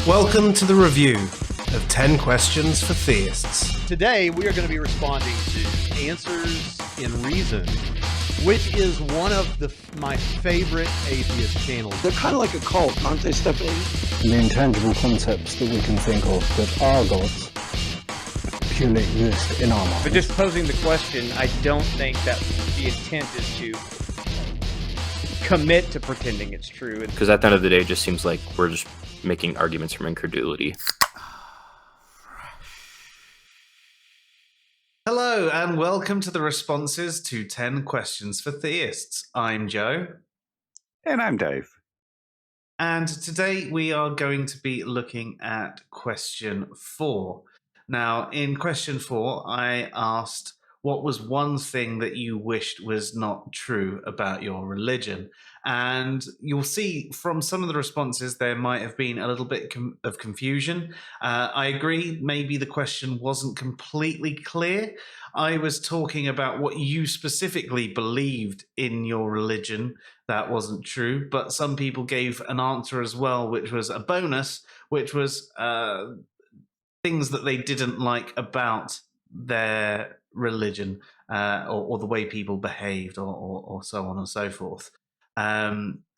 Welcome to the review of 10 Questions for Theists. Today, we are going to be responding to Answers in Reason, which is one of my favorite atheist channels. They're kind of like a cult, aren't they, Stephanie? The intangible concepts that we can think of that are gods purely exist in our minds. But just posing the question, I don't think that the intent is to commit to pretending it's true. Because at the end of the day, it just seems like we're just making arguments from incredulity. Hello, and welcome to the responses to 10 Questions for Theists. I'm Joe. And I'm Dave. And today we are going to be looking at question 4. Now, in question 4, I asked, what was one thing that you wished was not true about your religion? And you'll see from some of the responses there might have been a little bit of confusion. I agree, maybe the question wasn't completely clear. I was talking about what you specifically believed in your religion that wasn't true, but some people gave an answer as well, which was a bonus, which was things that they didn't like about their religion or the way people behaved or so on and so forth.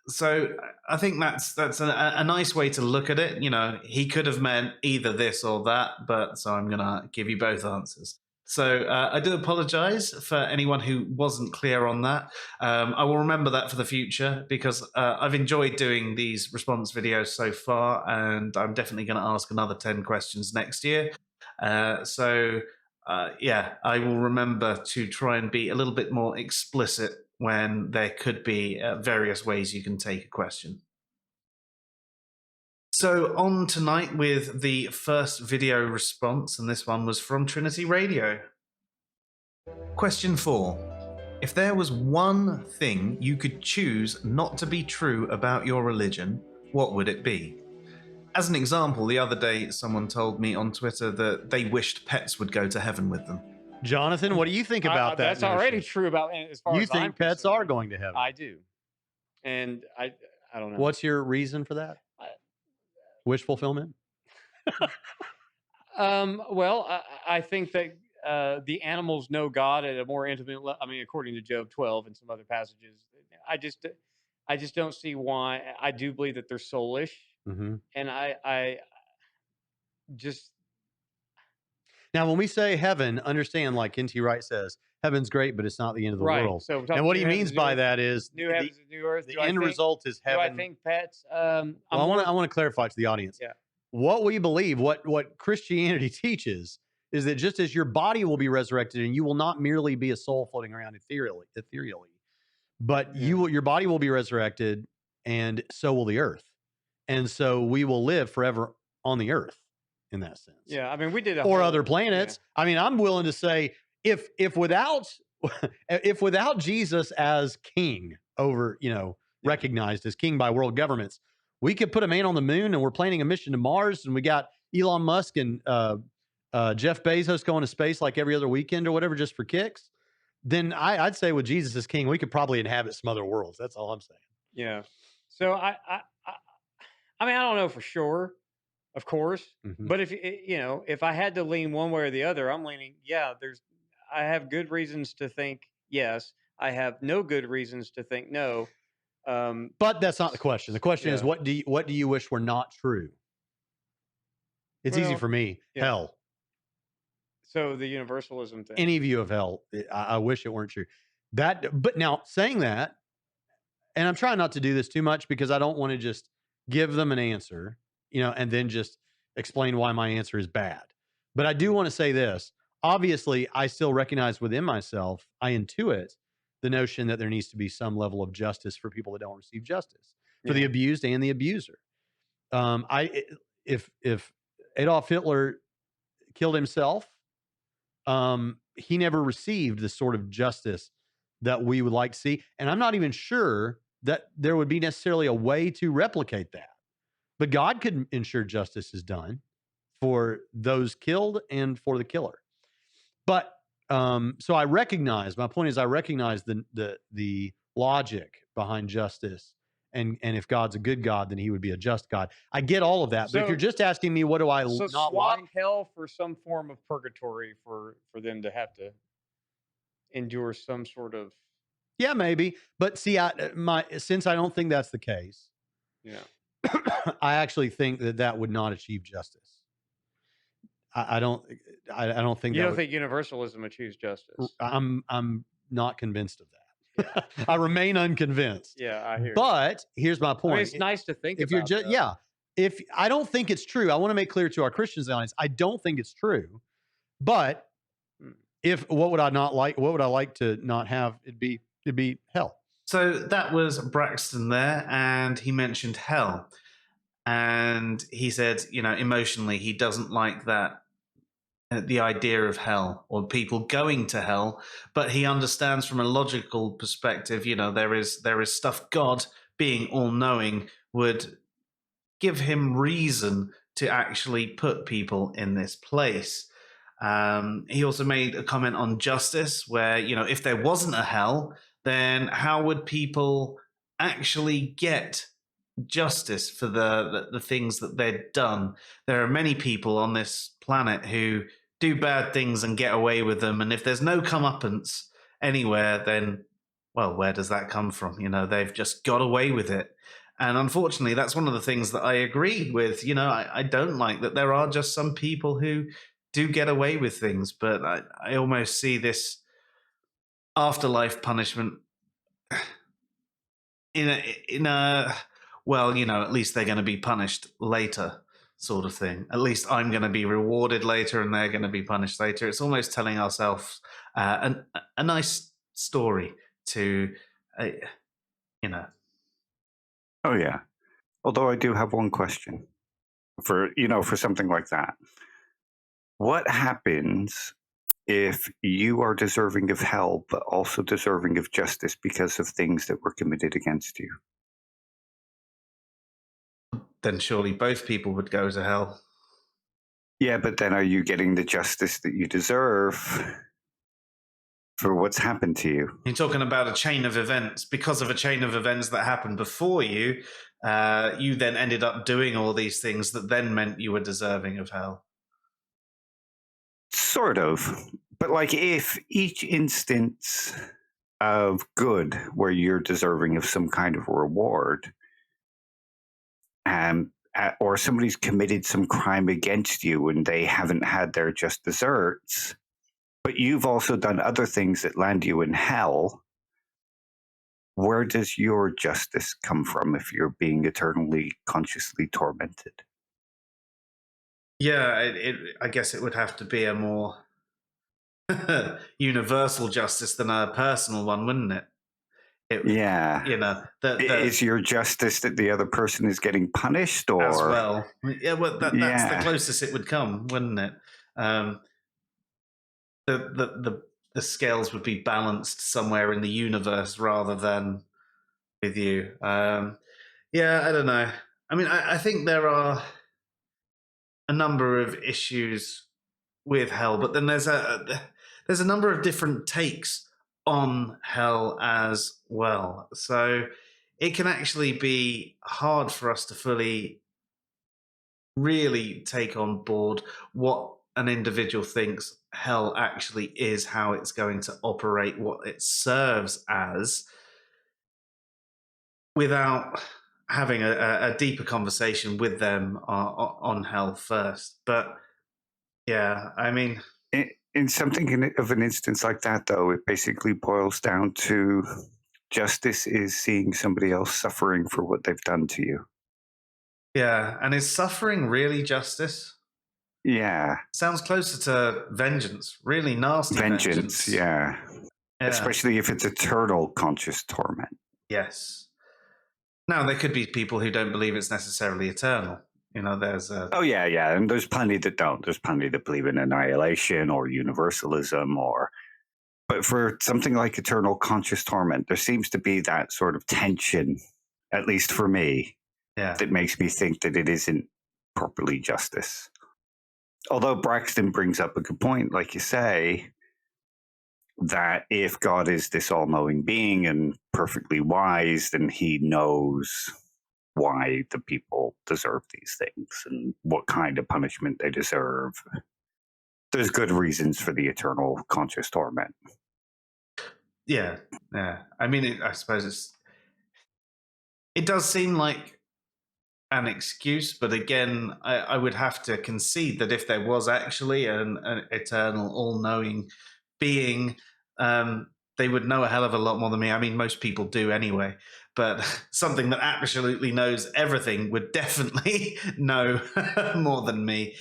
So I think that's a nice way to look at it. You know, he could have meant either this or that, but so I'm going to give you both answers. So I do apologize for anyone who wasn't clear on that. I will remember that for the future because I've enjoyed doing these response videos so far, and I'm definitely going to ask another 10 questions next year. Yeah, I will remember to try and be a little bit more explicit when there could be various ways you can take a question. So on tonight with the first video response, and this one was from Trinity Radio. Question 4. If there was one thing you could choose not to be true about your religion, what would it be? As an example, the other day someone told me on Twitter that they wished pets would go to heaven with them. Jonathan, what do you think about that? That's notion? already true about as far you as think I'm pets concerned. are going to heaven? I do, and I don't know. What's your reason for that? Wish fulfillment? Well, I think that the animals know God at a more intimate level. I mean, according to Job 12 and some other passages, I just don't see why. I do believe that they're soulish, and I just. Now, when we say heaven, understand, like N.T. Wright says, heaven's great, but it's not the end of the world. So and what he means by that is new heavens and new earth. The end result is heaven. Do I think pets? Well, I want to clarify to the audience. Yeah. What we believe, what Christianity teaches, is that just as your body will be resurrected, and you will not merely be a soul floating around ethereally, but your body will be resurrected, and so will the earth, and so we will live forever on the earth. In that sense, yeah. I mean, we did other planets. Yeah. I mean, I'm willing to say if without Jesus as king over, recognized as king by world governments, we could put a man on the moon, and we're planning a mission to Mars, and we got Elon Musk and Jeff Bezos going to space like every other weekend or whatever, just for kicks. Then I'd say with Jesus as king, we could probably inhabit some other worlds. That's all I'm saying. Yeah. So I mean, I don't know for sure. Of course, but if I had to lean one way or the other, I'm leaning. Yeah, I have good reasons to think yes. I have no good reasons to think no. But that's not the question. The question is, what do you wish were not true? It's easy for me. Yeah. Hell. So the universalism thing. Any view of hell, I wish it weren't true. But now saying that, and I'm trying not to do this too much because I don't want to just give them an answer. And then just explain why my answer is bad. But I do want to say this. Obviously, I still recognize within myself, I intuit the notion that there needs to be some level of justice for people that don't receive justice, for the abused and the abuser. If Adolf Hitler killed himself, he never received the sort of justice that we would like to see. And I'm not even sure that there would be necessarily a way to replicate that. But God could ensure justice is done for those killed and for the killer. But so I recognize, my point is I recognize the logic behind justice and if God's a good God, then he would be a just God. I get all of that. But if So- you're just asking me, what do I So not swap like? hell for some form of purgatory for them to have to endure some sort of, Yeah, maybe. But see, since I don't think that's the case, I actually think that would not achieve justice. I don't think you that don't think universalism achieves justice. I'm not convinced of that. I remain unconvinced. Yeah, I hear you. But here's my I point. mean, it's nice to think if about. you're just if I don't think it's true, I want to make clear to our Christians audience, I don't think it's true. But what would I not like? What would I like to not have? It'd be hell. So that was Braxton there, and he mentioned hell. And he said, emotionally, he doesn't like that, the idea of hell or people going to hell, but he understands from a logical perspective, there is stuff God, being all-knowing, would give him reason to actually put people in this place. He also made a comment on justice where, if there wasn't a hell, then how would people actually get justice for the things that they've done? There are many people on this planet who do bad things and get away with them. And if there's no comeuppance anywhere, then, well, where does that come from? They've just got away with it. And unfortunately, that's one of the things that I agree with. I don't like that there are just some people who do get away with things, but I almost see this afterlife punishment in a well, at least they're going to be punished later sort of thing. At least I'm going to be rewarded later and they're going to be punished later. It's almost telling ourselves a nice story to, Oh, yeah. Although I do have one question for something like that. What happens if you are deserving of hell, but also deserving of justice because of things that were committed against you? Then surely both people would go to hell. Yeah, but then are you getting the justice that you deserve for what's happened to you? You're talking about a chain of events. Because of a chain of events that happened before you, you then ended up doing all these things that then meant you were deserving of hell. Sort of. But like if each instance of good where you're deserving of some kind of reward, or somebody's committed some crime against you and they haven't had their just desserts, but you've also done other things that land you in hell, where does your justice come from if you're being eternally consciously tormented? Yeah, I guess it would have to be a more universal justice than a personal one, wouldn't it? Yeah. Is your justice that the other person is getting punished, or as well? Yeah, well, that's the closest it would come, wouldn't it? The scales would be balanced somewhere in the universe rather than with you. Yeah, I don't know. I mean, I think there are a number of issues with hell, but then there's a number of different takes on hell as well. So it can actually be hard for us to fully really take on board what an individual thinks hell actually is, how it's going to operate, what it serves as, without having a deeper conversation with them on hell first. But yeah, I mean, in something of an instance like that, though, it basically boils down to justice is seeing somebody else suffering for what they've done to you. Yeah, and is suffering really justice? Yeah. Sounds closer to vengeance, really nasty vengeance. Yeah. Especially if it's eternal conscious torment. Yes. Now, there could be people who don't believe it's necessarily eternal. There's a... Oh, yeah. And there's plenty that don't. There's plenty that believe in annihilation or universalism But for something like eternal conscious torment, there seems to be that sort of tension, at least for me, that makes me think that it isn't properly justice. Although Braxton brings up a good point, like you say, that if God is this all-knowing being and perfectly wise, then he knows why the people deserve these things and what kind of punishment they deserve. There's good reasons for the eternal conscious torment. Yeah. I mean, I suppose it does seem like an excuse, but again, I would have to concede that if there was actually an eternal, all-knowing being, they would know a hell of a lot more than me. I mean, most people do anyway, but something that absolutely knows everything would definitely know more than me.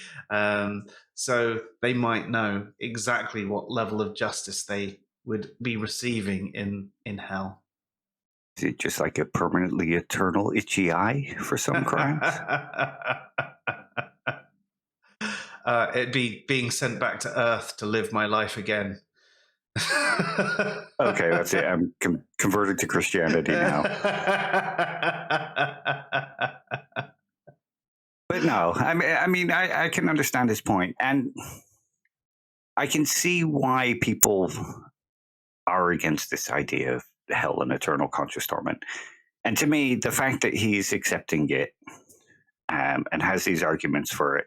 So they might know exactly what level of justice they would be receiving in hell. Is it just like a permanently eternal itchy eye for some crimes? It'd be being sent back to Earth to live my life again. Okay, that's it. I'm converted to Christianity now. But no, I mean, I can understand his point, and I can see why people are against this idea of hell and eternal conscious torment. And to me, the fact that he's accepting it and has these arguments for it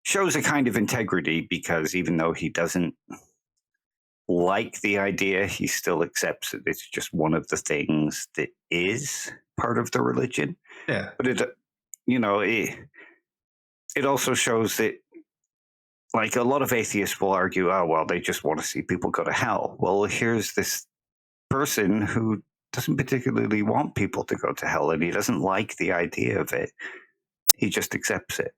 shows a kind of integrity, because even though he doesn't like the idea, he still accepts that it's just one of the things that is part of the religion. Yeah. But it also shows that, like, a lot of atheists will argue, oh, well, they just want to see people go to hell. Well, here's this person who doesn't particularly want people to go to hell, and he doesn't like the idea of it. He just accepts it.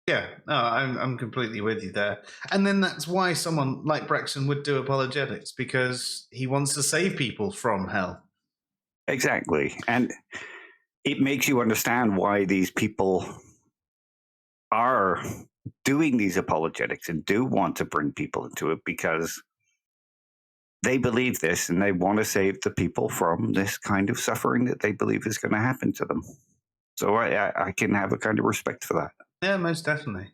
Yeah, no, I'm completely with you there. And then that's why someone like Braxton would do apologetics, because he wants to save people from hell. Exactly. And it makes you understand why these people are doing these apologetics and do want to bring people into it, because they believe this and they want to save the people from this kind of suffering that they believe is going to happen to them. So I can have a kind of respect for that. Yeah, most definitely.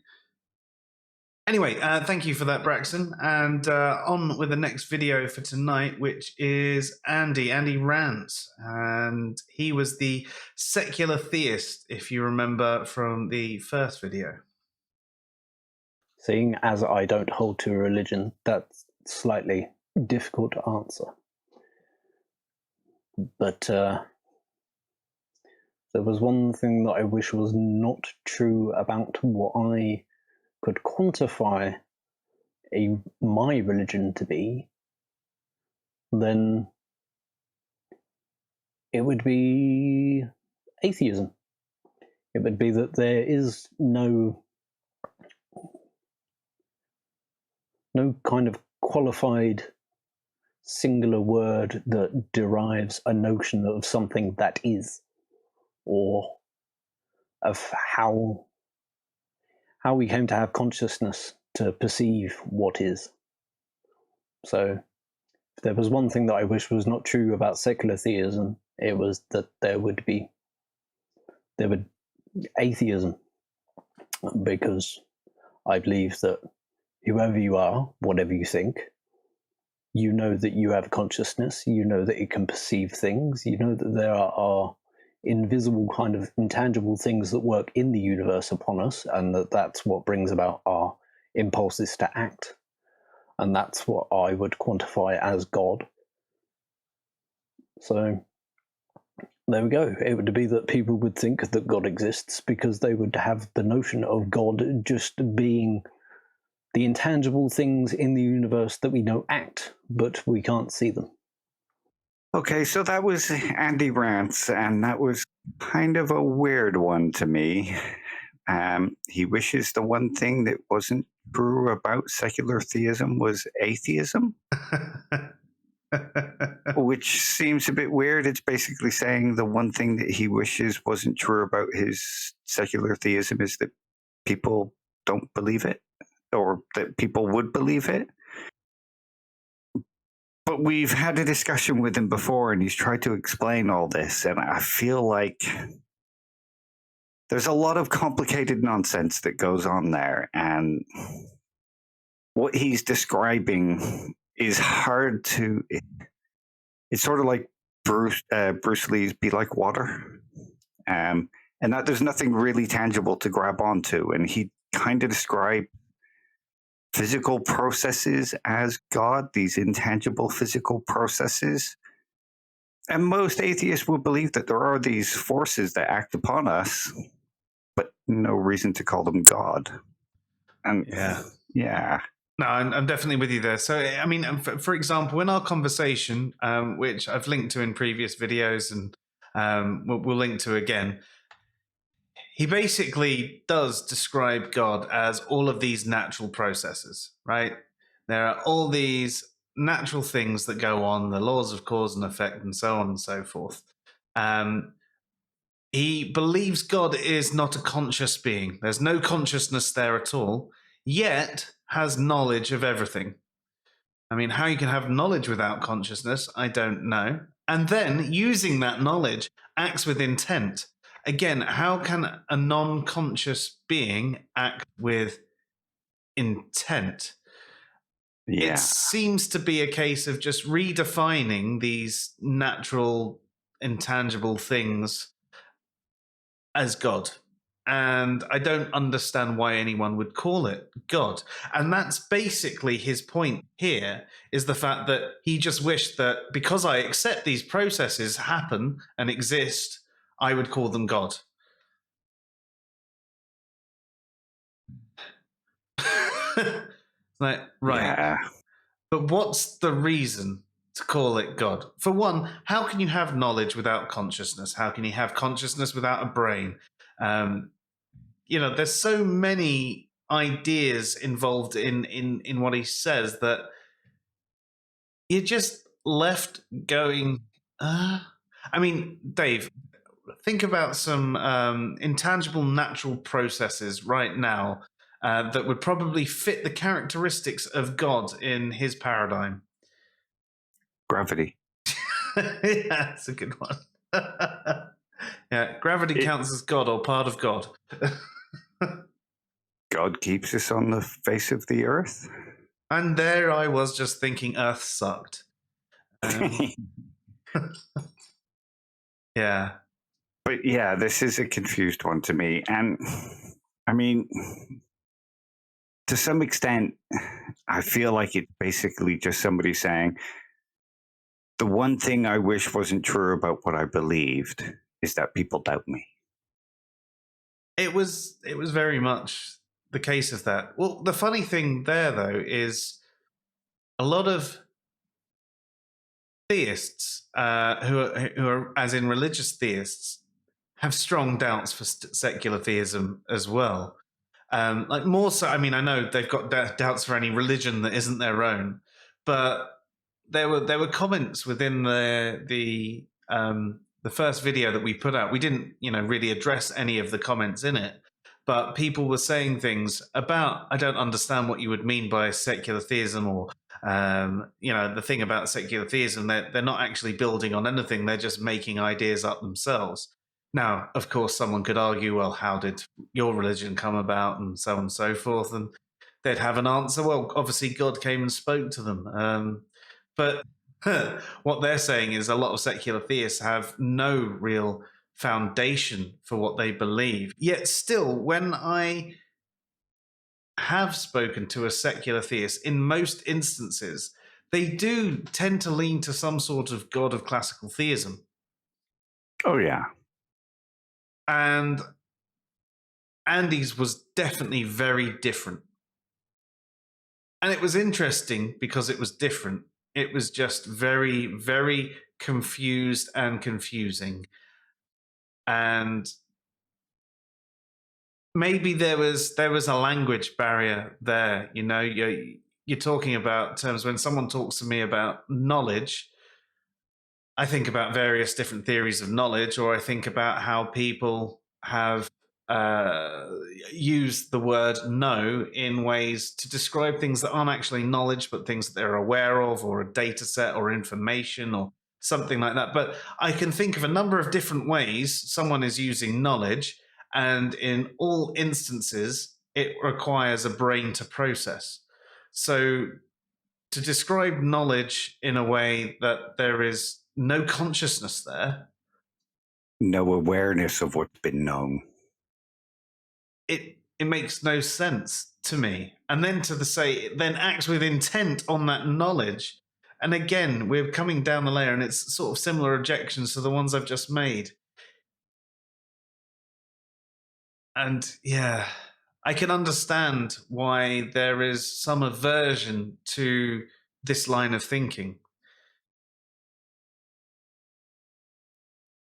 Anyway, thank you for that, Braxton. And on with the next video for tonight, which is Andy Rants. And he was the secular theist, if you remember from the first video. Seeing as I don't hold to a religion, that's slightly difficult to answer. But there was one thing that I wish was not true about what I could quantify my religion to be, then it would be atheism. It would be that there is no kind of qualified singular word that derives a notion of something that is, or of how we came to have consciousness to perceive what is. So if there was one thing that I wish was not true about secular theism, it was that there would atheism, because I believe that whoever you are, whatever you think, you know that you have consciousness, you know that it can perceive things, you know that there are invisible kind of intangible things that work in the universe upon us, and that's what brings about our impulses to act. And that's what I would quantify as God. So there we go. It would be that people would think that God exists because they would have the notion of God just being the intangible things in the universe that we know act, but we can't see them. Okay, so that was Andy Rants, and that was kind of a weird one to me. He wishes the one thing that wasn't true about secular theism was atheism, which seems a bit weird. It's basically saying the one thing that he wishes wasn't true about his secular theism is that people don't believe it, or that people would believe it. But we've had a discussion with him before, and he's tried to explain all this, and I feel like there's a lot of complicated nonsense that goes on there, and what he's describing is hard to. It's sort of like Bruce Lee's "Be Like Water," and that there's nothing really tangible to grab onto, and he kind of described physical processes as God, these intangible physical processes. And most atheists will believe that there are these forces that act upon us, but no reason to call them God. And yeah. No, I'm definitely with you there. So, I mean, for example, in our conversation, which I've linked to in previous videos and we'll link to again, he basically does describe God as all of these natural processes, right? There are all these natural things that go on, the laws of cause and effect, and so on and so forth. He believes God is not a conscious being. There's no consciousness there at all, yet has knowledge of everything. I mean, how you can have knowledge without consciousness, I don't know. And then, using that knowledge, acts with intent. Again, how can a non-conscious being act with intent? Yeah. It seems to be a case of just redefining these natural, intangible things as God. And I don't understand why anyone would call it God. And that's basically his point here, is the fact that he just wished that because I accept these processes happen and exist, I would call them God. Like, right. Yeah. But what's the reason to call it God? For one, how can you have knowledge without consciousness? How can you have consciousness without a brain? There's so many ideas involved in what he says that you're just left going, I mean, Dave, think about some intangible natural processes right now that would probably fit the characteristics of God in his paradigm. Gravity. Yeah, that's a good one. Yeah, gravity counts as God or part of God. God keeps us on the face of the earth. And there I was just thinking Earth sucked. Yeah. But yeah, this is a confused one to me. And I mean, to some extent, I feel like it's basically just somebody saying, the one thing I wish wasn't true about what I believed is that people doubt me. It was very much the case of that. Well, the funny thing there, though, is a lot of theists, who are, as in religious theists, have strong doubts for secular theism as well. Like more so, I mean, I know they've got doubts for any religion that isn't their own, but there were comments within the first video that we put out. We didn't, really address any of the comments in it, but people were saying things about, I don't understand what you would mean by secular theism, or the thing about secular theism, they're not actually building on anything, they're just making ideas up themselves. Now, of course, someone could argue, well, how did your religion come about, and so on and so forth, and they'd have an answer. Well, obviously God came and spoke to them. But what they're saying is a lot of secular theists have no real foundation for what they believe. Yet still, when I have spoken to a secular theist, in most instances, they do tend to lean to some sort of God of classical theism. Oh, yeah. And Andy's was definitely very different. And it was interesting because it was different. It was just very, very confused and confusing. And maybe there was a language barrier there. You're talking about terms. When someone talks to me about knowledge, I think about various different theories of knowledge, or I think about how people have used the word know in ways to describe things that aren't actually knowledge, but things that they're aware of, or a data set, or information, or something like that. But I can think of a number of different ways someone is using knowledge, and in all instances, it requires a brain to process. So to describe knowledge in a way that there is no consciousness there, no awareness of what's been known. It makes no sense to me. And then then act with intent on that knowledge. And again, we're coming down the layer, and it's sort of similar objections to the ones I've just made. And yeah, I can understand why there is some aversion to this line of thinking.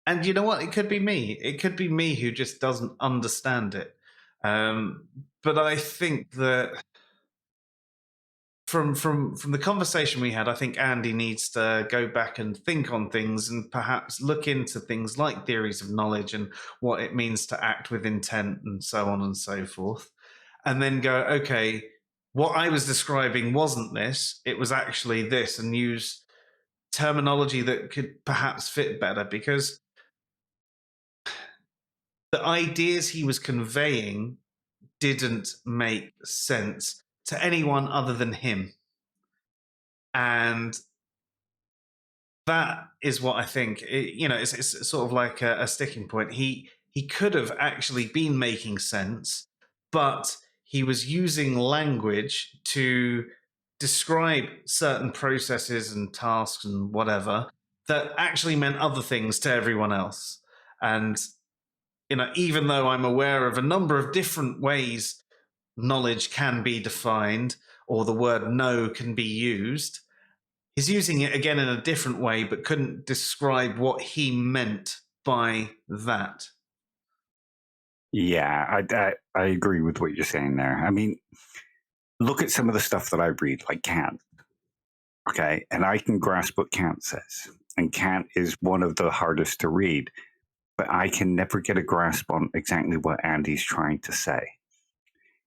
And you know what? It could be me. It could be me who just doesn't understand it. But I think that from the conversation we had, I think Andy needs to go back and think on things and perhaps look into things like theories of knowledge and what it means to act with intent and so on and so forth. And then go, okay, what I was describing wasn't this, it was actually this, and use terminology that could perhaps fit better, because the ideas he was conveying didn't make sense to anyone other than him. And that is what I think, it's sort of like a sticking point. He could have actually been making sense, but he was using language to describe certain processes and tasks and whatever that actually meant other things to everyone else. And even though I'm aware of a number of different ways knowledge can be defined or the word know can be used, he's using it again in a different way, but couldn't describe what he meant by that. Yeah, I agree with what you're saying there. I mean, look at some of the stuff that I read, like Kant. Okay, and I can grasp what Kant says. And Kant is one of the hardest to read. But I can never get a grasp on exactly what Andy's trying to say.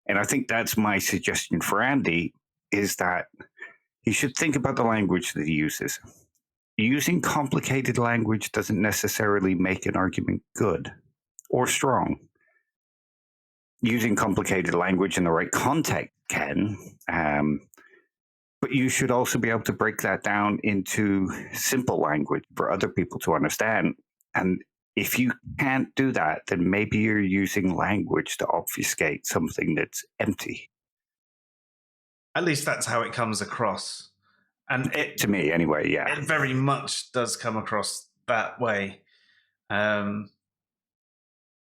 And I think that's my suggestion for Andy, is that he should think about the language that he uses. Using complicated language doesn't necessarily make an argument good or strong. Using complicated language in the right context can, but you should also be able to break that down into simple language for other people to understand. And if you can't do that, then maybe you're using language to obfuscate something that's empty. At least that's how it comes across. And to me, anyway, yeah. It very much does come across that way.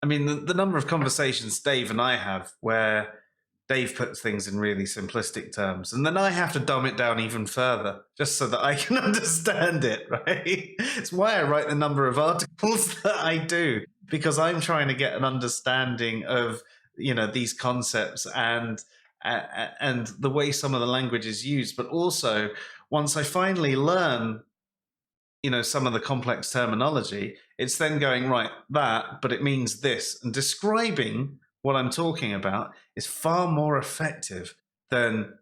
I mean, the number of conversations Dave and I have where Dave puts things in really simplistic terms, and then I have to dumb it down even further just so that I can understand it, right? It's why I write the number of articles that I do, because I'm trying to get an understanding of, these concepts and the way some of the language is used. But also, once I finally learn, some of the complex terminology, it's then going, right, but it means this, and describing what I'm talking about is far more effective than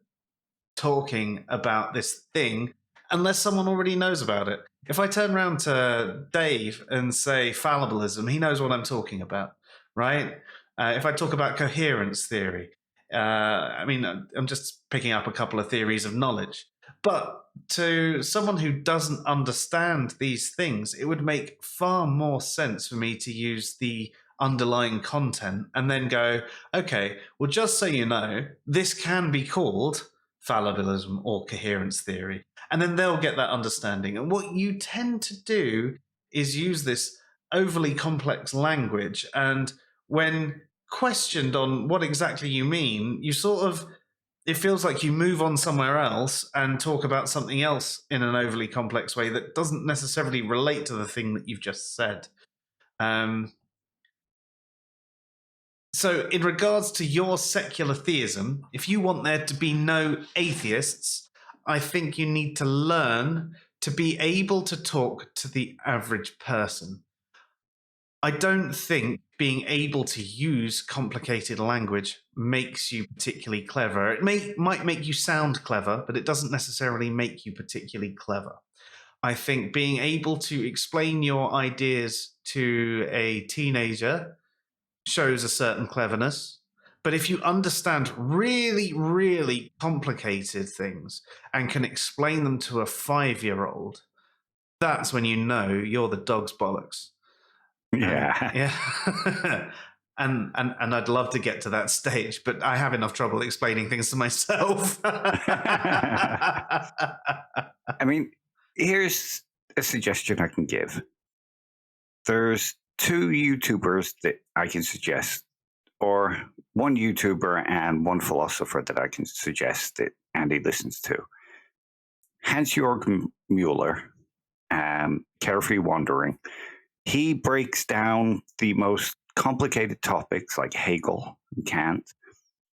talking about this thing, unless someone already knows about it. If I turn around to Dave and say fallibilism, he knows what I'm talking about, right? If I talk about coherence theory, I'm just picking up a couple of theories of knowledge. But to someone who doesn't understand these things, it would make far more sense for me to use the underlying content and then go, okay, well, just so you know, this can be called fallibilism or coherence theory. And then they'll get that understanding. And what you tend to do is use this overly complex language. And when questioned on what exactly you mean, it feels like you move on somewhere else and talk about something else in an overly complex way that doesn't necessarily relate to the thing that you've just said. So in regards to your secular theism, if you want there to be no atheists, I think you need to learn to be able to talk to the average person. I don't think being able to use complicated language makes you particularly clever. It might make you sound clever, but it doesn't necessarily make you particularly clever. I think being able to explain your ideas to a teenager shows a certain cleverness, But if you understand really, really complicated things and can explain them to a 5-year-old, that's when you know you're the dog's bollocks. Yeah. Yeah. And I'd love to get to that stage, but I have enough trouble explaining things to myself. I mean, here's a suggestion I can give. There's 2 YouTubers that I can suggest, or one YouTuber and one philosopher that I can suggest that Andy listens to. Hans-Jürgen Müller, Carefree Wandering. He breaks down the most complicated topics like Hegel and Kant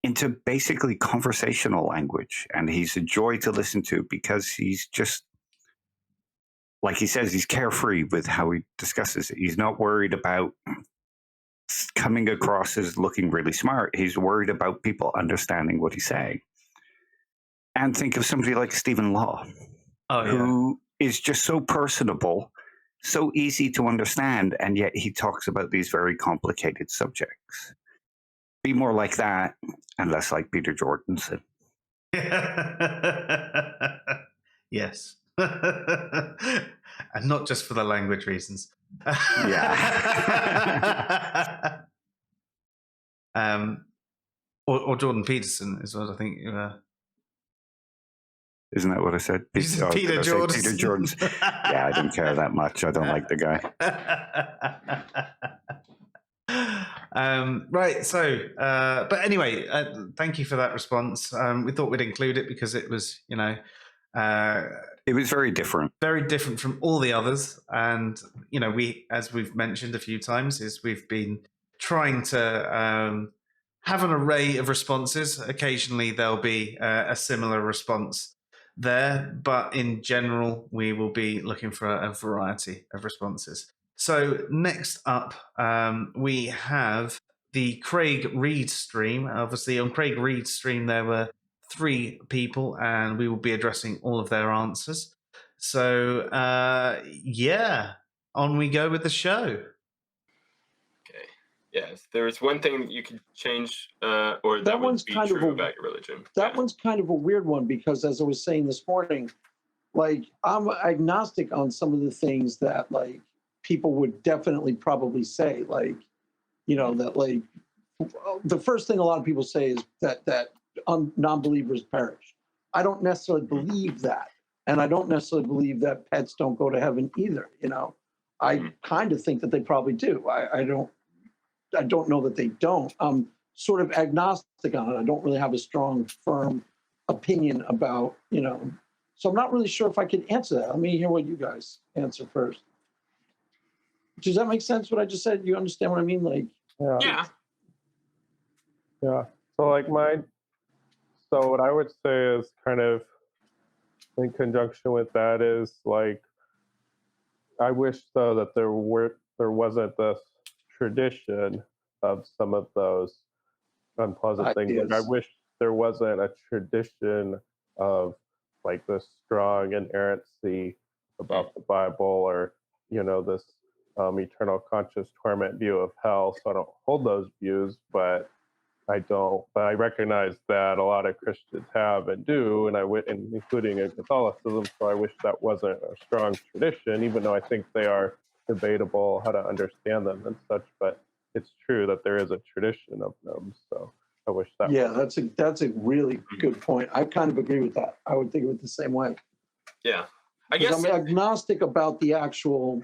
into basically conversational language. And he's a joy to listen to because he's just, like he says, he's carefree with how he discusses it. He's not worried about coming across as looking really smart. He's worried about people understanding what he's saying. And think of somebody like Stephen Law, who is just so personable, so easy to understand, and yet he talks about these very complicated subjects. Be more like that and less like Peter Jordanson. Yes. And not just for the language reasons. Yeah. Or Jordan Peterson is what I think. Isn't that what I said? Peter Jordan. Peter Jordan's. Yeah, I don't care that much. I don't like the guy. Right. So, but anyway, thank you for that response. We thought we'd include it because it was, it was very different. Very different from all the others. And, we, as we've mentioned a few times, we've been trying to have an array of responses. Occasionally there'll be a similar response there, but in general, we will be looking for a variety of responses. So next up, we have the Craig Reed stream. Obviously, on Craig Reed's stream, there were 3 people, and we will be addressing all of their answers. So, on we go with the show. Okay. Yeah, if there was one thing you could change, or that would be true about your religion. That one's kind of a weird one because, as I was saying this morning, like, I'm agnostic on some of the things that, like, people would definitely probably say, like, that, like, the first thing a lot of people say is that non-believers perish. I don't necessarily believe that. And I don't necessarily believe that pets don't go to heaven either. I kind of think that they probably do. I don't know that they don't. I'm sort of agnostic on it. I don't really have a strong, firm opinion about, so I'm not really sure if I can answer that. Let me hear what you guys answer first. Does that make sense, what I just said? You understand what I mean? Like, yeah. So like so what I would say is kind of in conjunction with that is like, I wish though that there wasn't this tradition of some of those unpleasant things. Like, I wish there wasn't a tradition of like this strong inerrancy about the Bible, or this eternal conscious torment view of hell. So I don't hold those views, but I recognize that a lot of Christians have and do, and including in Catholicism. So I wish that wasn't a strong tradition, even though I think they are debatable how to understand them and such. But it's true that there is a tradition of them. So I wish that. Yeah, that's a really good point. I kind of agree with that. I would think of it the same way. Yeah, I guess I'm agnostic about the actual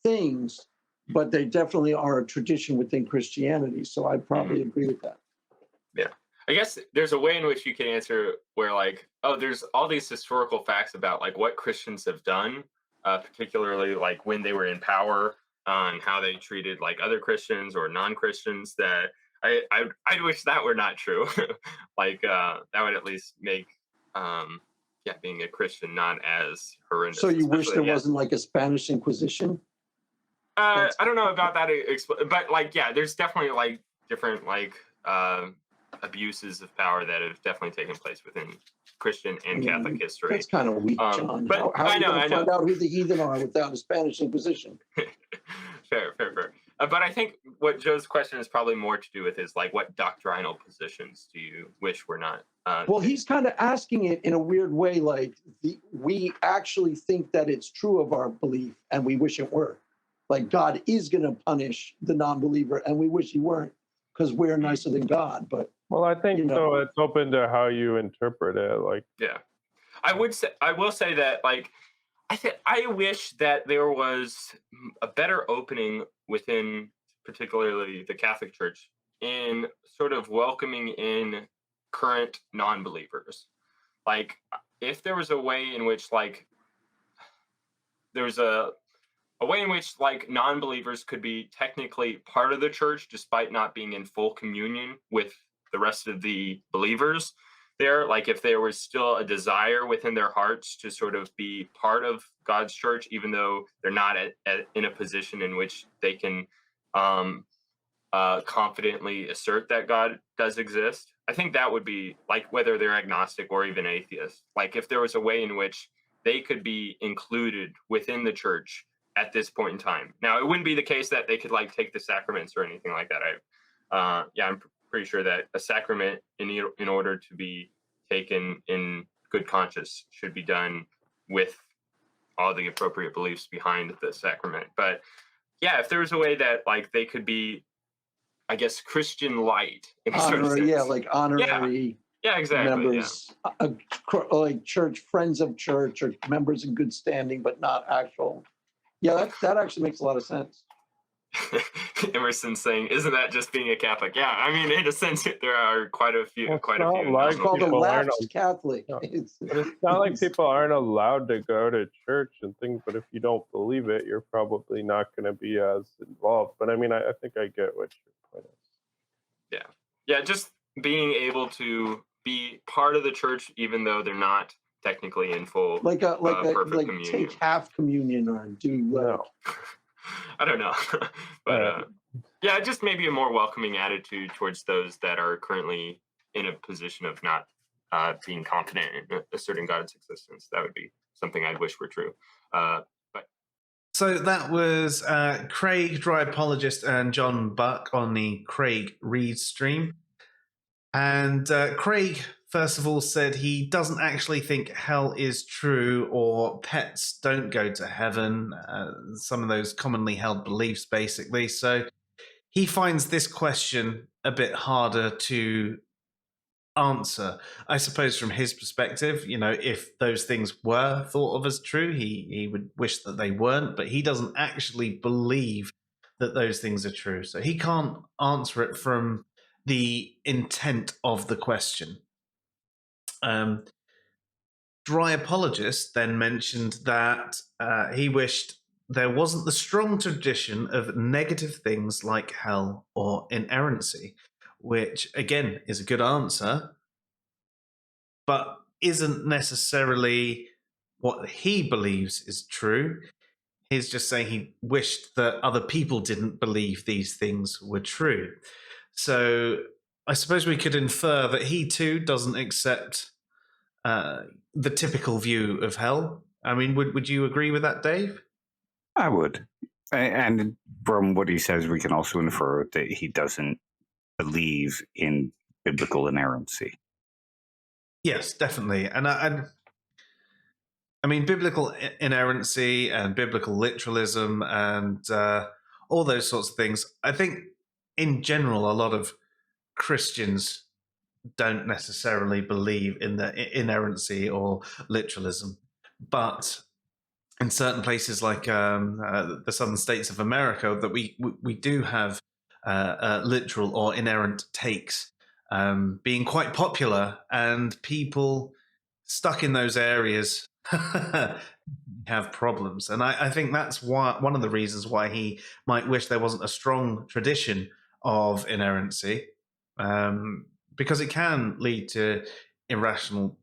things, but they definitely are a tradition within Christianity. So I probably agree with that. Yeah. I guess there's a way in which you can answer where, like, there's all these historical facts about like what Christians have done, particularly like when they were in power, and how they treated like other Christians or non-Christians, that I wish that were not true. Like that would at least make being a Christian not as horrendous. So you wish there wasn't like a Spanish Inquisition? I don't know about that, but like, there's definitely like different like abuses of power that have definitely taken place within Christian and Catholic history. That's kind of weak, John. But how are you going to find out who the heathen are without a Spanish Inquisition? Fair. But I think what Joe's question is probably more to do with is like, what doctrinal positions do you wish were not? Well, he's kind of asking it in a weird way, like we actually think that it's true of our belief, and we wish it were. Like God is going to punish the non-believer, and we wish he weren't, because we're nicer than God. But Well, I think so. It's open to how you interpret it. Like, yeah, I will say that like I wish that there was a better opening within, particularly the Catholic Church, in sort of welcoming in current non-believers. Like, if there was a way in which like there's a way in which like non-believers could be technically part of the church despite not being in full communion with the rest of the believers there, like if there was still a desire within their hearts to sort of be part of God's church, even though they're not in a position in which they can confidently assert that God does exist. I think that would be like, whether they're agnostic or even atheist, like if there was a way in which they could be included within the church at this point in time. Now, it wouldn't be the case that they could like take the sacraments or anything like that. I'm pretty sure that a sacrament, in order to be taken in good conscience, should be done with all the appropriate beliefs behind the sacrament. But yeah, if there was a way that like they could be, I guess, Christian light in a sort of sense. Yeah, like honorary. Yeah, exactly. Members, like church, friends of church, or members in good standing, but not actual. Yeah, that actually makes a lot of sense. Emerson saying, "Isn't that just being a Catholic?" Yeah, I mean, in a sense, there are quite a few. It's called a lapsed Catholic. No. But it's not like people aren't allowed to go to church and things. But if you don't believe it, you're probably not going to be as involved. But I mean, I think I get what your point is. Yeah, just being able to be part of the church, even though they're not technically in full, perfect communion. Take half communion or do No. I don't know, but yeah, just maybe a more welcoming attitude towards those that are currently in a position of not being confident in asserting God's existence. That would be something I wish were true. So that was Craig, Dry Apologist, and John Buck on the Craig Reed stream. And Craig, first of all, said he doesn't actually think hell is true or pets don't go to heaven, some of those commonly held beliefs, basically. So he finds this question a bit harder to answer. I suppose from his perspective, if those things were thought of as true, he would wish that they weren't, but he doesn't actually believe that those things are true. So he can't answer it from the intent of the question. Dry Apologist then mentioned that he wished there wasn't the strong tradition of negative things like hell or inerrancy, which again is a good answer, but isn't necessarily what he believes is true. He's just saying he wished that other people didn't believe these things were true. So I suppose we could infer that he too doesn't accept the typical view of hell. I mean, would you agree with that, Dave? I would. And from what he says, we can also infer that he doesn't believe in biblical inerrancy. Yes, definitely. And I mean, biblical inerrancy and biblical literalism and all those sorts of things, I think in general, a lot of Christians don't necessarily believe in the inerrancy or literalism. But in certain places like the southern states of America, that we do have literal or inerrant takes being quite popular, and people stuck in those areas have problems. And I think that's one of the reasons why he might wish there wasn't a strong tradition of inerrancy, because it can lead to irrational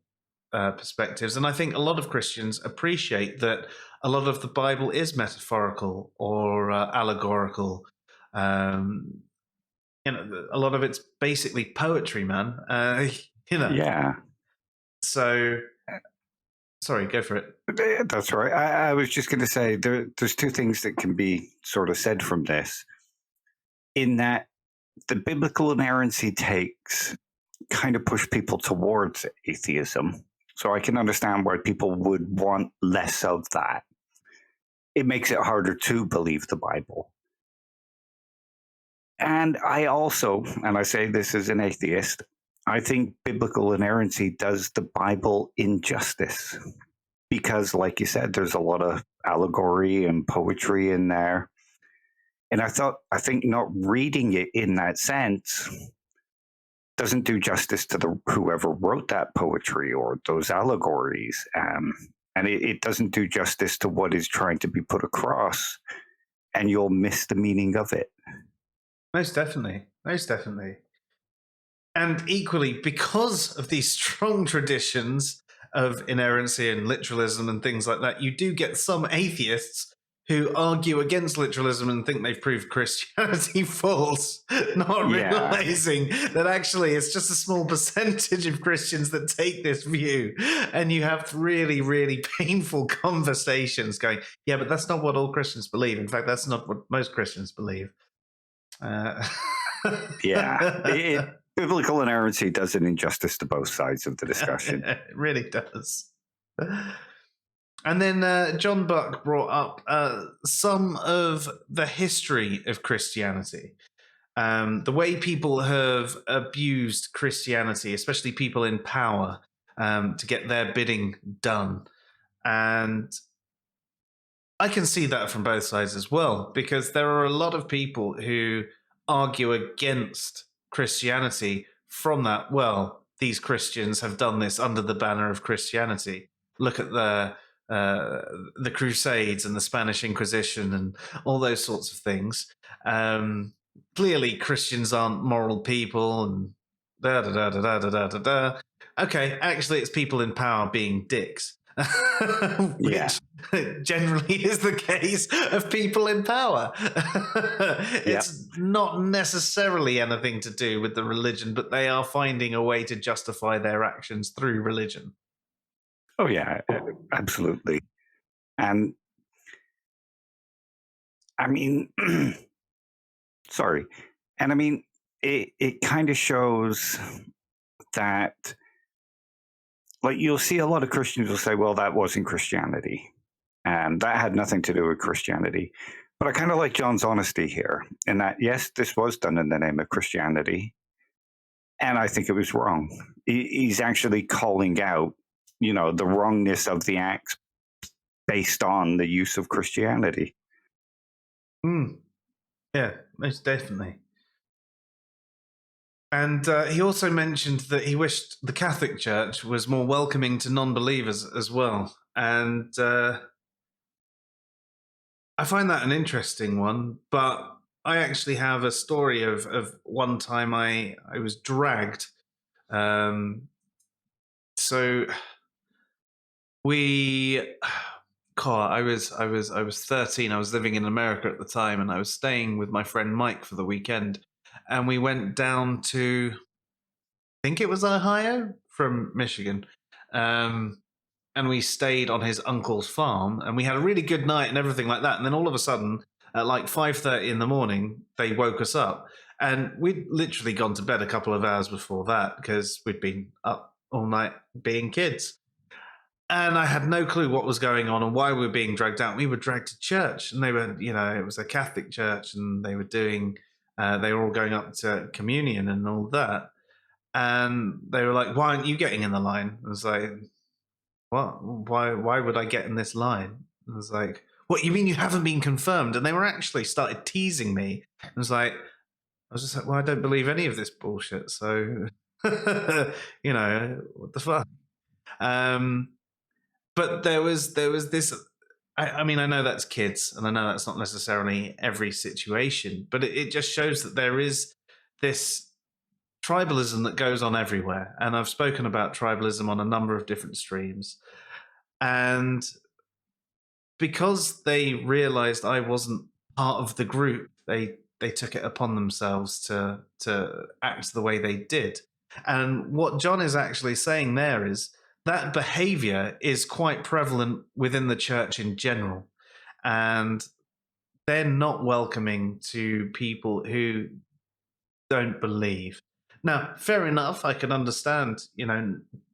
perspectives. And I think a lot of Christians appreciate that a lot of the Bible is metaphorical or allegorical. A lot of it's basically poetry, man. Yeah. So, sorry, go for it. That's right. I was just going to say there's two things that can be sort of said from this. in that the biblical inerrancy takes kind of push people towards atheism. So I can understand why people would want less of that. It makes it harder to believe the Bible. And I also, and I say this as an atheist, I think biblical inerrancy does the Bible injustice. Because, like you said, there's a lot of allegory and poetry in there. And I think not reading it in that sense doesn't do justice to whoever wrote that poetry or those allegories. And it doesn't do justice to what is trying to be put across. And you'll miss the meaning of it. Most definitely. Most definitely. And equally, because of these strong traditions of inerrancy and literalism and things like that, you do get some atheists who argue against literalism and think they've proved Christianity false, not realizing that actually it's just a small percentage of Christians that take this view. And you have really, really painful conversations going, yeah, but that's not what all Christians believe. In fact, that's not what most Christians believe. Biblical inerrancy does an injustice to both sides of the discussion. It really does. And then John Buck brought up some of the history of Christianity, the way people have abused Christianity, especially people in power, to get their bidding done. And I can see that from both sides as well, because there are a lot of people who argue against Christianity from that, well, these Christians have done this under the banner of Christianity. Look at the Crusades and the Spanish Inquisition and all those sorts of things. Clearly, Christians aren't moral people and da da da da da da da da. Okay, actually, it's people in power being dicks, which generally is the case of people in power. It's not necessarily anything to do with the religion, but they are finding a way to justify their actions through religion. Oh, yeah, absolutely. And I mean, sorry. And I mean, it kind of shows that, like, you'll see a lot of Christians will say, well, that wasn't Christianity. And that had nothing to do with Christianity. But I kind of like John's honesty here in that, yes, this was done in the name of Christianity. And I think it was wrong. He's actually calling out, the wrongness of the acts based on the use of Christianity. Yeah, most definitely. And he also mentioned that he wished the Catholic Church was more welcoming to non-believers as well. And I find that an interesting one, but I actually have a story of one time I was dragged. I was 13. I was living in America at the time, and I was staying with my friend Mike for the weekend. And we went down to, I think it was Ohio from Michigan. And we stayed on his uncle's farm, and we had a really good night and everything like that. And then all of a sudden, at like 5:30 in the morning, they woke us up. And we'd literally gone to bed a couple of hours before that because we'd been up all night being kids. And I had no clue what was going on and why we were being dragged out. We were dragged to church, and they were, it was a Catholic church, and they were doing, they were all going up to communion and all that. And they were like, why aren't you getting in the line? I was like, what? Why would I get in this line? I was like, what, you mean you haven't been confirmed? And they were actually started teasing me. I was just like, well, I don't believe any of this bullshit. So, what the fuck? But there was this, I mean, I know that's kids, and I know that's not necessarily every situation, but it just shows that there is this tribalism that goes on everywhere. And I've spoken about tribalism on a number of different streams. And because they realized I wasn't part of the group, they took it upon themselves to act the way they did. And what John is actually saying there is that behavior is quite prevalent within the church in general. And they're not welcoming to people who don't believe. Now, fair enough, I can understand,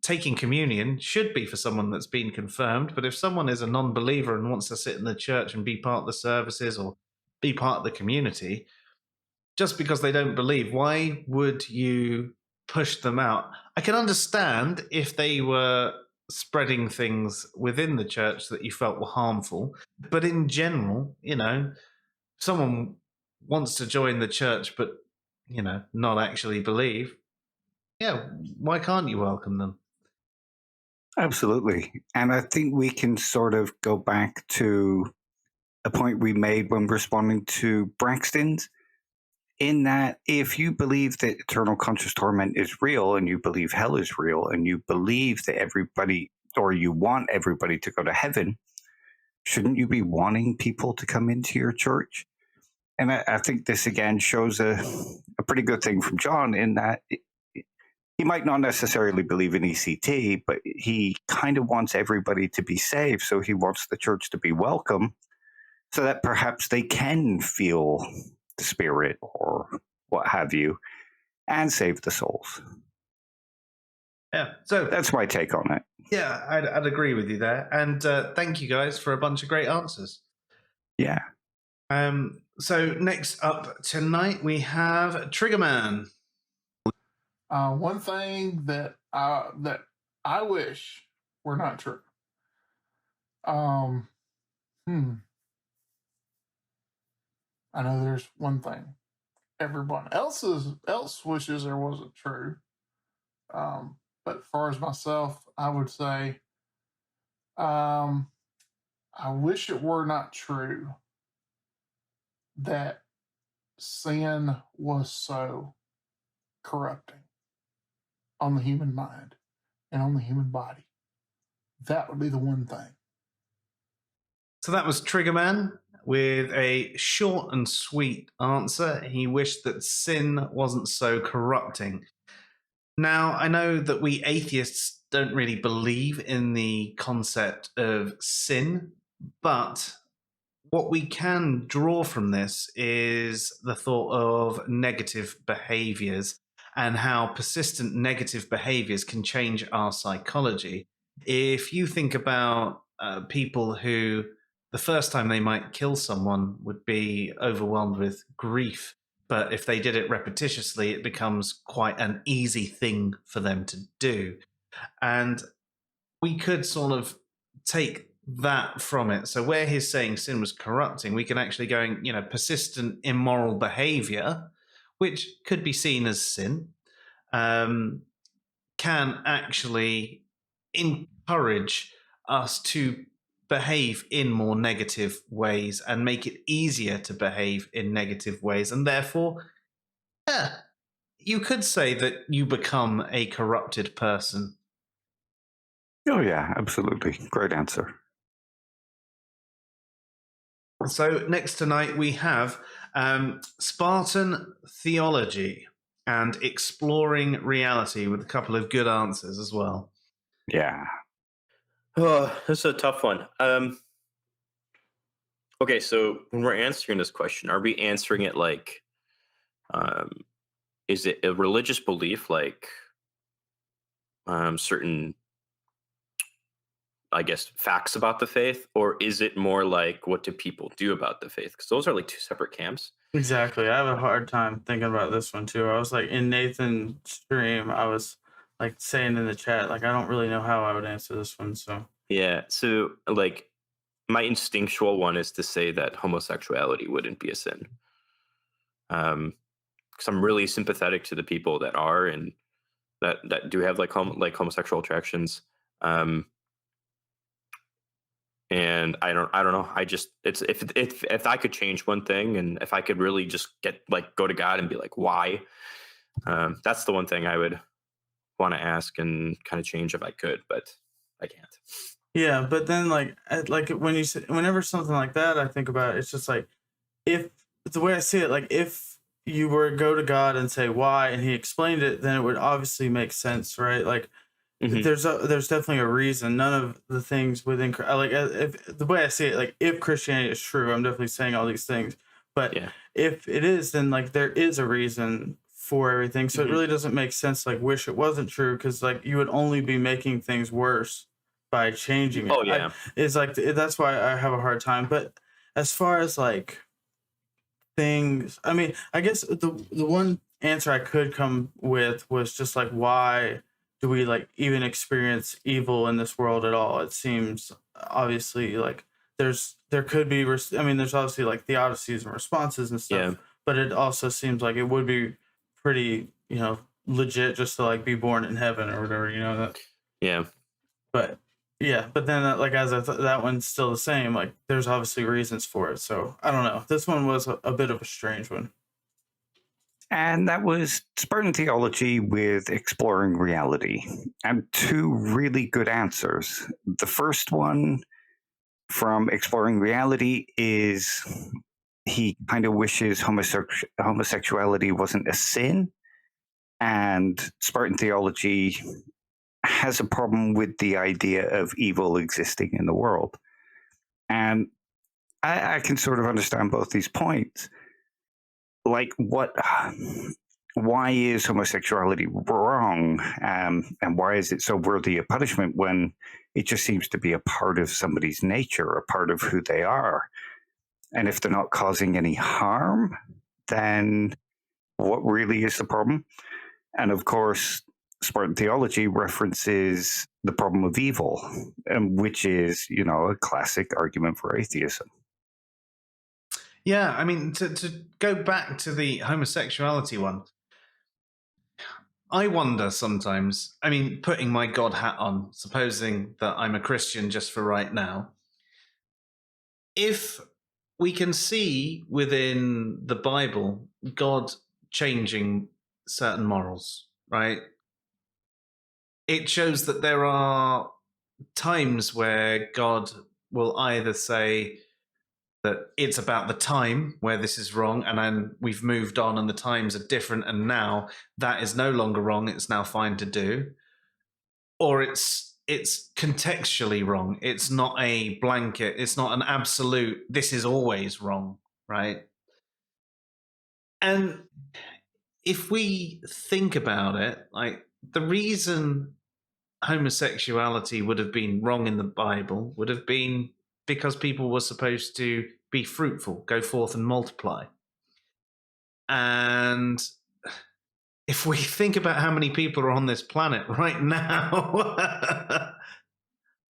taking communion should be for someone that's been confirmed, but if someone is a non-believer and wants to sit in the church and be part of the services or be part of the community, just because they don't believe, why would you push them out? I can understand if they were spreading things within the church that you felt were harmful, but in general, someone wants to join the church but not actually believe, yeah, why can't you welcome them? Absolutely. And I think we can sort of go back to a point we made when responding to Braxton's, in that if you believe that eternal conscious torment is real and you believe hell is real and you believe that everybody, or you want everybody to go to heaven, shouldn't you be wanting people to come into your church? And I think this again shows a pretty good thing from John, in that he might not necessarily believe in ECT, but he kind of wants everybody to be saved. So he wants the church to be welcome so that perhaps they can feel the Spirit or what have you and save the souls. Yeah, so that's my take on it. Yeah, I'd agree with you there. And thank you guys for a bunch of great answers. Yeah. So next up tonight we have Triggerman. One thing that I wish were not true. I know there's one thing everyone else wishes there wasn't true. But as far as myself, I would say, I wish it were not true that sin was so corrupting on the human mind and on the human body. That would be the one thing. So that was Triggerman with a short and sweet answer. He wished that sin wasn't so corrupting. Now, I know that we atheists don't really believe in the concept of sin, but what we can draw from this is the thought of negative behaviors and how persistent negative behaviors can change our psychology. If you think about people who the first time they might kill someone would be overwhelmed with grief, but if they did it repetitiously, it becomes quite an easy thing for them to do. And we could sort of take that from it. So where he's saying sin was corrupting, we can actually go, persistent immoral behavior, which could be seen as sin, can actually encourage us to behave in more negative ways and make it easier to behave in negative ways. And therefore, you could say that you become a corrupted person. Oh, yeah, absolutely. Great answer. So next tonight we have Spartan Theology and Exploring Reality, with a couple of good answers as well. Yeah. Oh, this is a tough one. Okay, so when we're answering this question, are we answering it like, is it a religious belief, like certain, I guess, facts about the faith, or is it more like what do people do about the faith? Because those are like two separate camps. Exactly. I have a hard time thinking about this one too. I was like, in Nathan's stream, I was like saying in the chat, like, I don't really know how I would answer this one. So yeah. So like my instinctual one is to say that homosexuality wouldn't be a sin. Because I'm really sympathetic to the people that are and that do have like homosexual attractions. And I don't know. I just, it's if I could change one thing, and if I could really just go to God and be like, why? That's the one thing I would want to ask and kind of change if I could, but I can't. Yeah, but then like when you say, whenever something like that, I think about it, it's just like, if the way I see it, like if you were to go to God and say why, and he explained it, then it would obviously make sense, right? Like there's definitely a reason. None of the things within like if the way I see it, like if Christianity is true, I'm definitely saying all these things. But if it is, then like there is a reason for everything. So it really doesn't make sense. Like wish it wasn't true, because like you would only be making things worse by changing it. Oh yeah, it's like that's why I have a hard time. But as far as like things, I mean, I guess the one answer I could come with was just like, why do we like even experience evil in this world at all? It seems obviously like there could be I mean, there's obviously like theodicies and responses and stuff, but it also seems like it would be pretty, you know, legit just to like be born in heaven or whatever, you know, that. But then like as that one's still the same, like there's obviously reasons for it. So I don't know. This one was a bit of a strange one. And that was Spartan Theology with Exploring Reality. And two really good answers. The first one from Exploring Reality is he kind of wishes homosexuality wasn't a sin. And Spartan Theology has a problem with the idea of evil existing in the world. And I can sort of understand both these points. Like, why is homosexuality wrong? And why is it so worthy of punishment when it just seems to be a part of somebody's nature, a part of who they are? And if they're not causing any harm, then what really is the problem? And of course, Spartan Theology references the problem of evil, which is, you know, a classic argument for atheism. Yeah, I mean, to go back to the homosexuality one, I wonder sometimes, I mean, putting my God hat on, supposing that I'm a Christian just for right now, if we can see within the Bible God changing certain morals, right? It shows that there are times where God will either say that it's about the time where this is wrong, and then we've moved on and the times are different, and now that is no longer wrong, it's now fine to do. Or it's contextually wrong. It's not a blanket, it's not an absolute, this is always wrong, right? And if we think about it, like the reason homosexuality would have been wrong in the Bible would have been because people were supposed to be fruitful, go forth and multiply. And if we think about how many people are on this planet right now,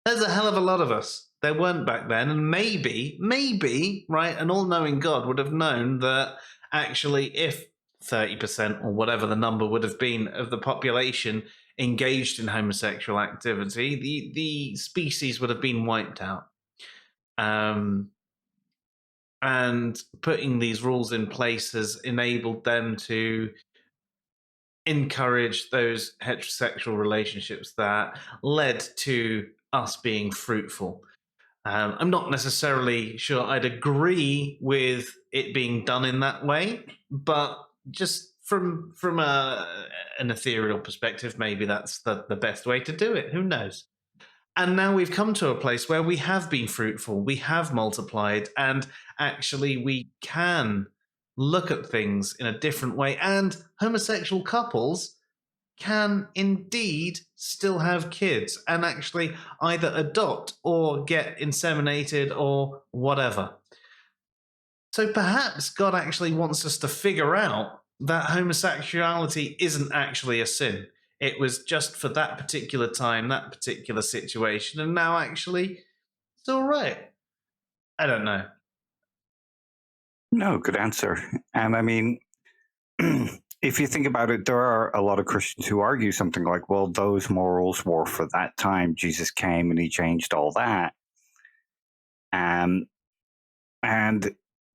there's a hell of a lot of us. There weren't back then. And maybe, right, an all-knowing God would have known that actually if 30% or whatever the number would have been of the population engaged in homosexual activity, the species would have been wiped out. And putting these rules in place has enabled them to encourage those heterosexual relationships that led to us being fruitful. I'm not necessarily sure I'd agree with it being done in that way, but just from an ethereal perspective, maybe that's the best way to do it. Who knows? And now we've come to a place where we have been fruitful, we have multiplied, and actually we can look at things in a different way. And homosexual couples can indeed still have kids and actually either adopt or get inseminated or whatever. So perhaps God actually wants us to figure out that homosexuality isn't actually a sin. It was just for that particular time, that particular situation, and now actually it's all right. I don't know. No, good answer. And I mean, if you think about it, there are a lot of Christians who argue something like, well, those morals were for that time. Jesus came and he changed all that. And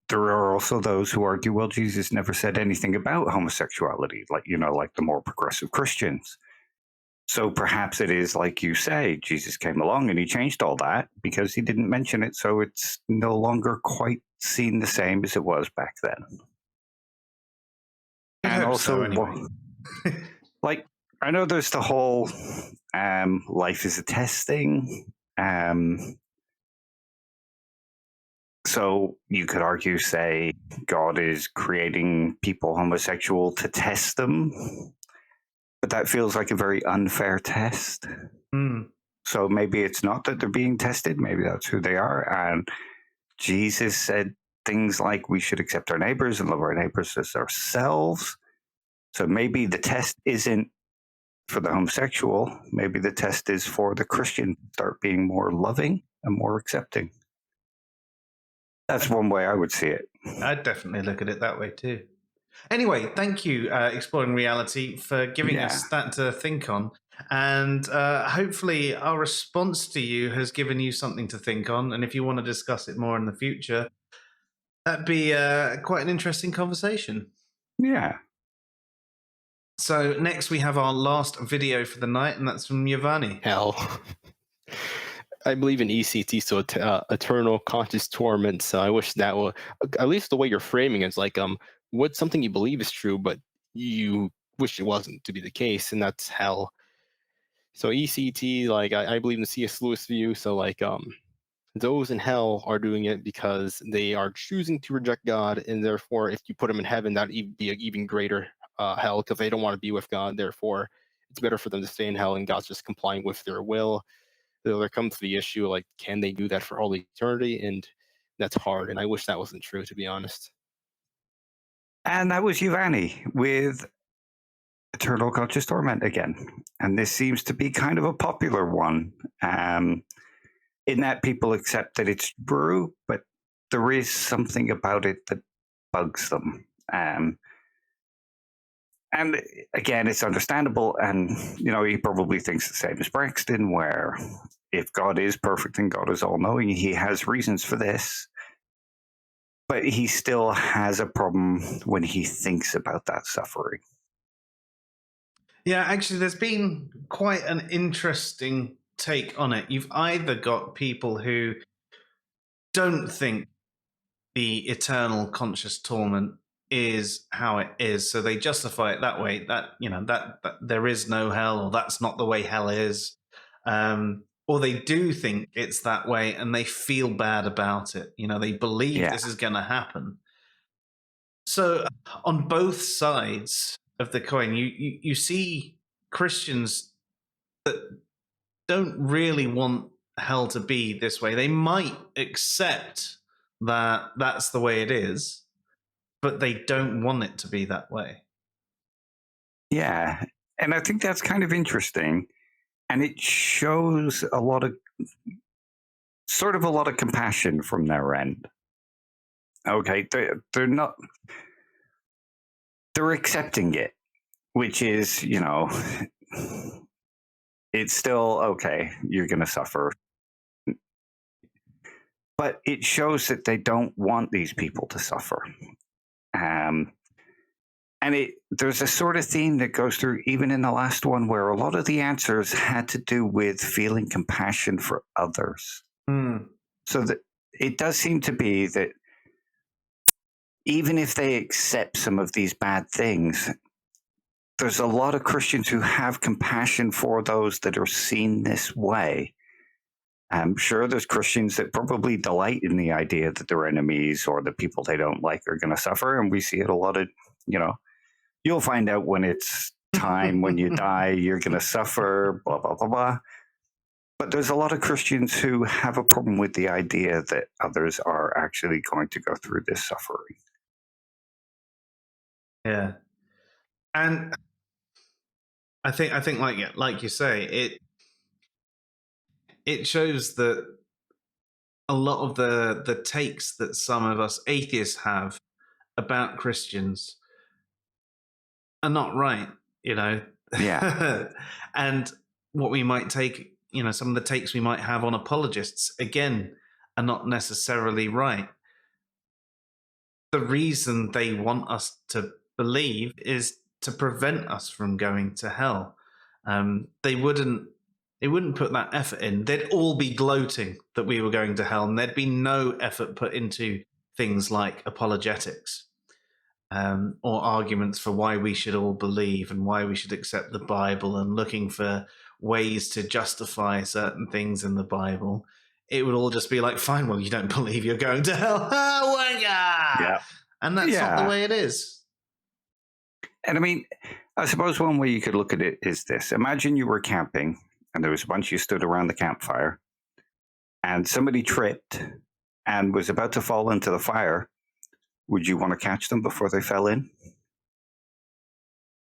there are also those who argue, well, Jesus never said anything about homosexuality, like, you know, like the more progressive Christians. So perhaps it is like you say, Jesus came along and he changed all that because he didn't mention it. So it's no longer quite seen the same as it was back then. And also, so, anyway. like, I know there's the whole life is a testing. So you could argue, say, God is creating people homosexual to test them, but that feels like a very unfair test. So maybe it's not that they're being tested, maybe that's who they are. And Jesus said things like we should accept our neighbors and love our neighbors as ourselves. So maybe the test isn't for the homosexual, maybe the test is for the Christian to start being more loving and more accepting. That's one way I would see it. I'd definitely look at it that way too. Anyway, thank you, Exploring Reality, for giving us that to think on. And hopefully our response to you has given you something to think on. And if you want to discuss it more in the future, that'd be quite an interesting conversation. Yeah. So next we have our last video for the night, and that's from Yovanny. Hell. I believe in ECT, so eternal conscious torment. So I wish that would, at least the way you're framing it, is like what's something you believe is true, but you wish it wasn't to be the case, and that's hell. So ECT, like I believe in the C.S. Lewis view. So like those in hell are doing it because they are choosing to reject God, and therefore, if you put them in heaven, that'd be an even greater hell because they don't want to be with God. Therefore, it's better for them to stay in hell, and God's just complying with their will. There comes the issue, like, can they do that for all eternity? And that's hard, and I wish that wasn't true, to be honest. And that was Yovanny with Eternal Conscious Torment again. And this seems to be kind of a popular one, in that people accept that it's true, but there is something about it that bugs them. And again, it's understandable, and he probably thinks the same as Braxton, where if God is perfect and God is all-knowing, he has reasons for this, but he still has a problem when he thinks about that suffering. Yeah, actually, there's been quite an interesting take on it. You've either got people who don't think the eternal conscious torment is how it is, so they justify it that way, that that there is no hell, or that's not the way hell is, or they do think it's that way and they feel bad about it. They believe this is going to happen. So on both sides of the coin, you see Christians that don't really want hell to be this way. They might accept that that's the way it is, but they don't want it to be that way. Yeah, and I think that's kind of interesting, and it shows a lot of compassion from their end. Okay, they're not, they're accepting it, which is, it's still okay, you're going to suffer. But it shows that they don't want these people to suffer. And there's a sort of theme that goes through even in the last one, where a lot of the answers had to do with feeling compassion for others. So that it does seem to be that even if they accept some of these bad things, there's a lot of Christians who have compassion for those that are seen this way. I'm sure there's Christians that probably delight in the idea that their enemies or the people they don't like are going to suffer. And we see it a lot of, you'll find out when it's time, when you die, you're going to suffer, blah, blah, blah, blah. But there's a lot of Christians who have a problem with the idea that others are actually going to go through this suffering. Yeah. And I think like you say, it shows that a lot of the takes that some of us atheists have about Christians are not right, Yeah. And what we might take, some of the takes we might have on apologists, again, are not necessarily right. The reason they want us to believe is to prevent us from going to hell. They wouldn't put that effort in. They'd all be gloating that we were going to hell, and there'd be no effort put into things like apologetics, or arguments for why we should all believe and why we should accept the Bible, and looking for ways to justify certain things in the Bible, it would all just be like, fine, well, you don't believe you're going to hell. Oh, Yeah. And that's not the Yeah. way it is. And I mean, I suppose one way you could look at it is this. Imagine you were camping and there was a bunch of you stood around the campfire and somebody tripped and was about to fall into the fire. Would you want to catch them before they fell in?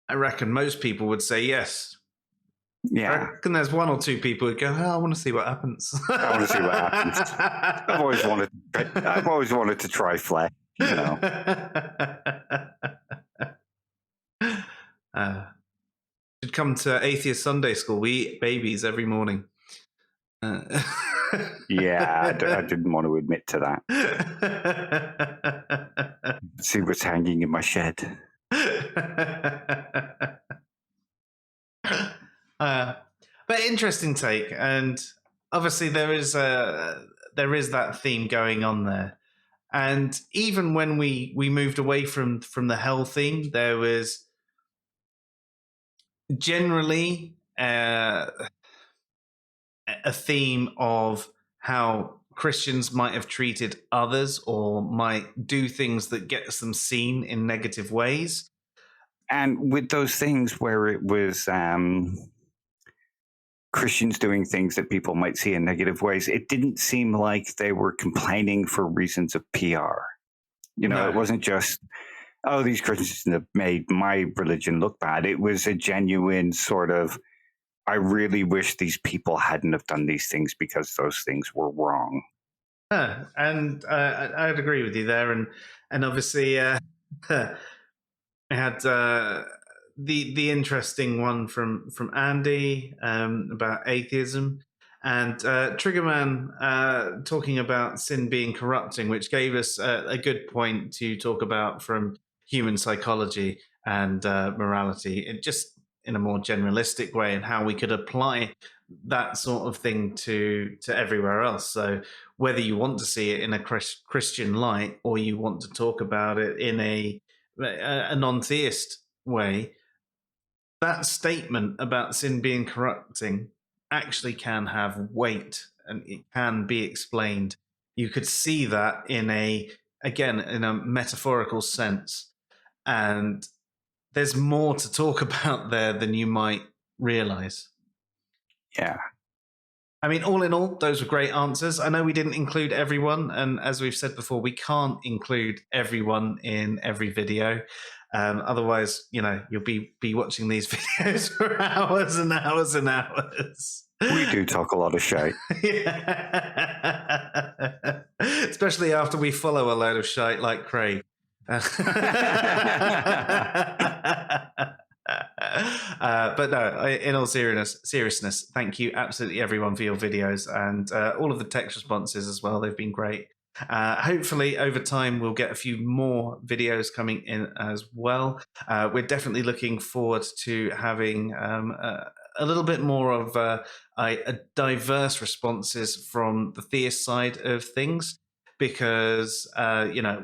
I reckon most people would say yes. I Yeah. reckon there's one or two people who go, I want to see what happens. I want to see what happens. I've always wanted to try flesh, you know. Should come to Atheist Sunday School. We eat babies every morning. Yeah, I didn't want to admit to that. See what's hanging in my shed. But interesting take, and obviously there is that theme going on there. And even when we moved away from the hell theme, there was generally a theme of how Christians might have treated others or might do things that gets them seen in negative ways. And with those things where it was Christians doing things that people might see in negative ways, it didn't seem like they were complaining for reasons of PR. You know, No. It wasn't just, oh, these Christians have made my religion look bad. It was a genuine sort of, I really wish these people hadn't have done these things because those things were wrong. And I'd agree with you there. And obviously, I had the interesting one from Andy about atheism, and Triggerman talking about sin being corrupting, which gave us a good point to talk about from human psychology and morality, it just in a more generalistic way, and how we could apply that sort of thing to everywhere else. So whether you want to see it in a Christian light or you want to talk about it in a non-theist way, that statement about sin being corrupting actually can have weight and it can be explained. You could see that in a metaphorical sense. And there's more to talk about there than you might realize. Yeah. I mean, all in all, those were great answers. I know we didn't include everyone, and as we've said before, we can't include everyone in every video. Otherwise, you'll be watching these videos for hours and hours and hours. We do talk a lot of shite. Yeah. Especially after we follow a load of shite like Craig. But no, in all seriousness, thank you absolutely everyone for your videos and all of the text responses as well. They've been great. Hopefully over time we'll get a few more videos coming in as well. We're definitely looking forward to having a little bit more of a diverse responses from the theist side of things, because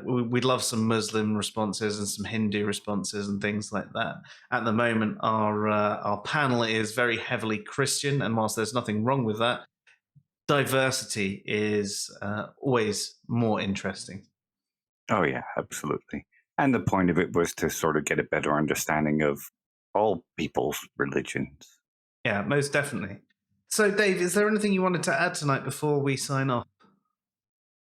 we'd love some Muslim responses and some Hindu responses and things like that. At the moment, our panel is very heavily Christian, and whilst there's nothing wrong with that, diversity is always more interesting. Oh yeah, absolutely. And the point of it was to sort of get a better understanding of all people's religions. Yeah, most definitely. So, Dave, is there anything you wanted to add tonight before we sign off?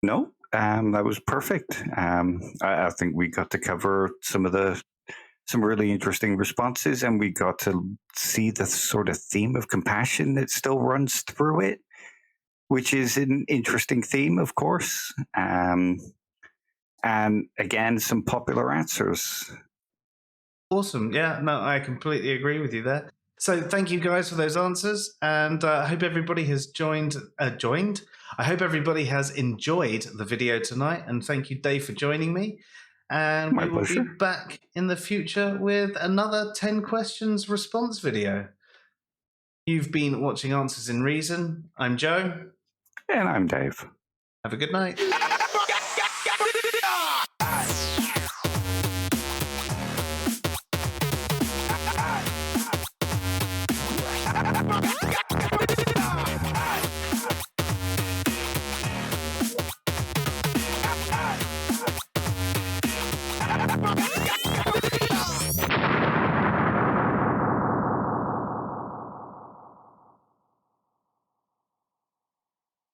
No, that was perfect. I think we got to cover some really interesting responses, and we got to see the sort of theme of compassion that still runs through it, which is an interesting theme, of course. And again, some popular answers. Awesome. Yeah, no, I completely agree with you there. So thank you guys for those answers, and I hope everybody has joined. I hope everybody has enjoyed the video tonight, and thank you, Dave, for joining me. And My we will pleasure. be back in the future with another 10 questions response video. You've been watching Answers in Reason. I'm Joe. And I'm Dave. Have a good night.